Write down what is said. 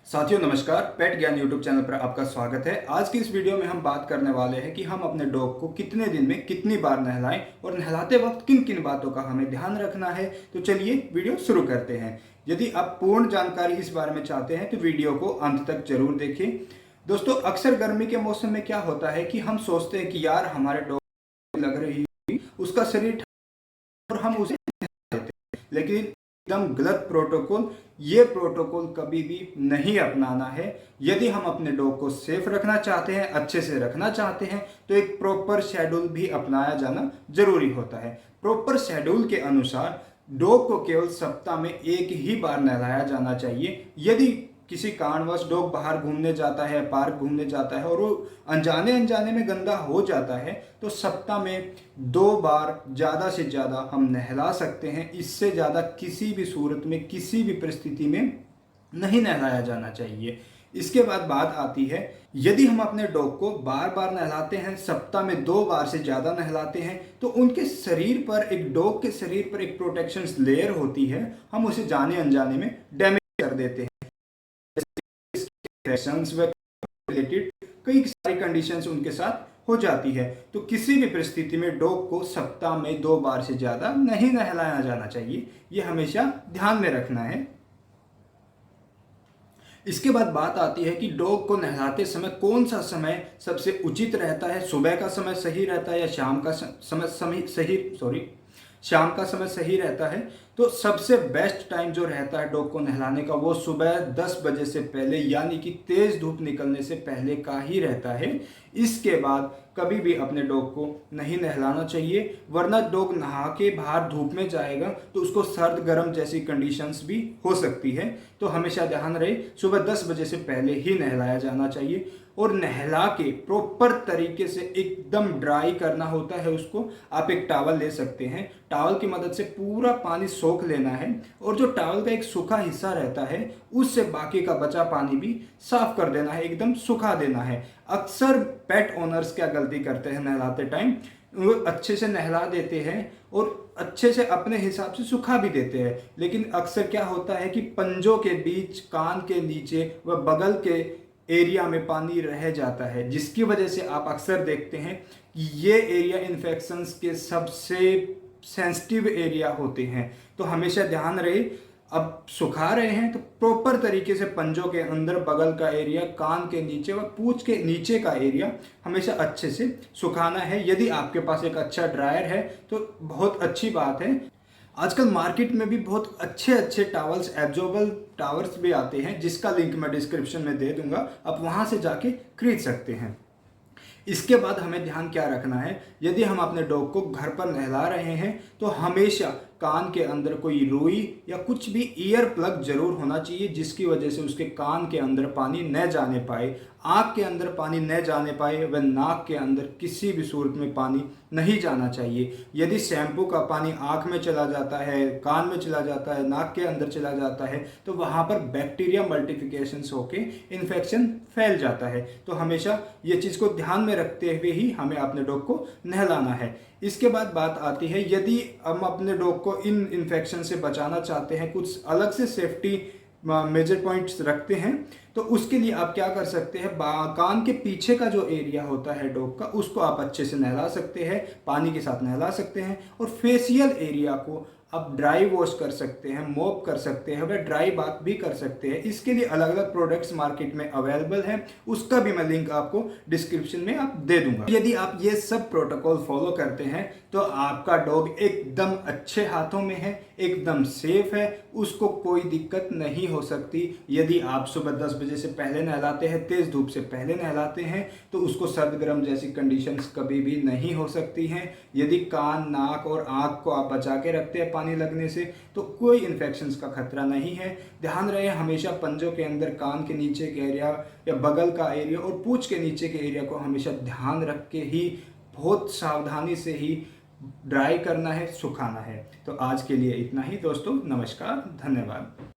साथियों नमस्कार। पेट ज्ञान यूट्यूब चैनल पर आपका स्वागत है। आज की इस वीडियो में हम बात करने वाले हैं कि हम अपने डॉग को कितने दिन में कितनी बार नहलाएं और नहलाते वक्त किन किन बातों का हमें ध्यान रखना है। तो चलिए वीडियो शुरू करते हैं। यदि आप पूर्ण जानकारी इस बारे में चाहते हैं तो वीडियो को अंत तक जरूर देखें। दोस्तों, अक्सर गर्मी के मौसम में क्या होता है कि हम सोचते हैं कि यार हमारे डॉग लग रही उसका शरीर और हम उसे देते हैं, लेकिन एकदम गलत प्रोटोकॉल। ये प्रोटोकॉल कभी भी नहीं अपनाना है। यदि हम अपने डॉग को सेफ रखना चाहते हैं, अच्छे से रखना चाहते हैं, तो एक प्रॉपर शेड्यूल भी अपनाया जाना जरूरी होता है। प्रॉपर शेड्यूल के अनुसार डॉग को केवल सप्ताह में एक ही बार नहलाया जाना चाहिए। यदि किसी कारणवश डॉग बाहर घूमने जाता है, पार्क घूमने जाता है और वो अनजाने अनजाने में गंदा हो जाता है, तो सप्ताह में 2 बार ज़्यादा से ज़्यादा हम नहला सकते हैं। इससे ज़्यादा किसी भी सूरत में, किसी भी परिस्थिति में नहीं नहलाया जाना चाहिए। इसके बाद बात आती है, यदि हम अपने डॉग को बार बार नहलाते हैं, सप्ताह में 2 बार से ज़्यादा नहलाते हैं, तो उनके शरीर पर, एक डॉग के शरीर पर एक प्रोटेक्शन लेयर होती है, हम उसे जाने अनजाने में डैमेज कर देते हैं। रिलेटेड कई सारी कंडीशंस उनके साथ हो जाती है। तो किसी भी परिस्थिति में डॉग को सप्ताह में 2 बार से ज्यादा नहीं नहलाया जाना चाहिए। यह हमेशा ध्यान में रखना है। इसके बाद बात आती है कि डॉग को नहलाते समय कौन सा समय सबसे उचित रहता है। सुबह का समय सही रहता है या शाम का शाम का समय सही रहता है। तो सबसे बेस्ट टाइम जो रहता है डॉग को नहलाने का, वो सुबह 10 बजे से पहले, यानी कि तेज धूप निकलने से पहले का ही रहता है। इसके बाद कभी भी अपने डॉग को नहीं नहलाना चाहिए, वरना डॉग नहा के बाहर धूप में जाएगा तो उसको सर्द गर्म जैसी कंडीशंस भी हो सकती है। तो हमेशा ध्यान रहे, सुबह 10 बजे से पहले ही नहलाया जाना चाहिए। और नहला के प्रॉपर तरीके से एकदम ड्राई करना होता है उसको। आप एक टॉवल ले सकते हैं, टॉवल की मदद से पूरा पानी सोख लेना है और जो टॉवल का एक सूखा हिस्सा रहता है उससे बाकी का बचा पानी भी साफ कर देना है, एकदम सुखा देना है। अक्सर पेट ओनर्स क्या गलती करते हैं नहलाते टाइम, वो अच्छे से नहला देते हैं और अच्छे से अपने हिसाब से सुखा भी देते हैं, लेकिन अक्सर क्या होता है कि पंजों के बीच, कान के नीचे व बगल के एरिया में पानी रह जाता है, जिसकी वजह से आप अक्सर देखते हैं कि ये एरिया इन्फेक्शंस के सबसे सेंसिटिव एरिया होते हैं। तो हमेशा ध्यान रहे, अब सुखा रहे हैं तो प्रॉपर तरीके से पंजों के अंदर, बगल का एरिया, कान के नीचे व पूंछ के नीचे का एरिया हमेशा अच्छे से सुखाना है। यदि आपके पास एक अच्छा ड्रायर है तो बहुत अच्छी बात है। आजकल मार्केट में भी बहुत अच्छे अच्छे टावल्स, एब्जॉर्बल टावर्स भी आते हैं, जिसका लिंक मैं डिस्क्रिप्शन में दे दूंगा, आप वहां से जाके खरीद सकते हैं। इसके बाद हमें ध्यान क्या रखना है, यदि हम अपने डॉग को घर पर नहला रहे हैं तो हमेशा कान के अंदर कोई रुई या कुछ भी ईयर प्लग जरूर होना चाहिए, जिसकी वजह से उसके कान के अंदर पानी न जाने पाए, आँख के अंदर पानी न जाने पाए व नाक के अंदर किसी भी सूरत में पानी नहीं जाना चाहिए। यदि शैम्पू का पानी आँख में चला जाता है, कान में चला जाता है, नाक के अंदर चला जाता है, तो वहाँ पर बैक्टीरिया मल्टीप्लिकेशन होके इन्फेक्शन फैल जाता है। तो हमेशा ये चीज़ को ध्यान में रखते हुए ही हमें अपने डॉग को नहलाना है। इसके बाद बात आती है, यदि हम अपने डॉग को इन इन्फेक्शन से बचाना चाहते हैं, कुछ अलग से सेफ्टी मेजर पॉइंट्स रखते हैं, तो उसके लिए आप क्या कर सकते हैं, कान के पीछे का जो एरिया होता है डॉग का, उसको आप अच्छे से नहला सकते हैं, पानी के साथ नहला सकते हैं। और फेशियल एरिया को आप ड्राई वॉश कर सकते हैं, मॉप कर सकते हैं, वह ड्राई बाथ भी कर सकते हैं। इसके लिए अलग अलग प्रोडक्ट्स मार्केट में अवेलेबल हैं, उसका भी मैं लिंक आपको डिस्क्रिप्शन में आप दे दूंगा। यदि आप ये सब प्रोटोकॉल फॉलो करते हैं तो आपका डॉग एकदम अच्छे हाथों में है, एकदम सेफ है, उसको कोई दिक्कत नहीं हो सकती। यदि आप सुबह 10 बजे से पहले नहलाते हैं, तेज धूप से पहले नहलाते हैं, तो उसको सर्द गर्म जैसी कंडीशंस कभी भी नहीं हो सकती हैं। यदि कान, नाक और आँख को आप बचा के रखते हैं पानी लगने से, तो कोई इन्फेक्शंस का खतरा नहीं है। ध्यान रहे, हमेशा पंजों के अंदर, कान के नीचे के एरिया या बगल का एरिया और पूंछ के नीचे के एरिया को हमेशा ध्यान रख के ही, बहुत सावधानी से ही ड्राई करना है, सुखाना है। तो आज के लिए इतना ही दोस्तों, नमस्कार, धन्यवाद।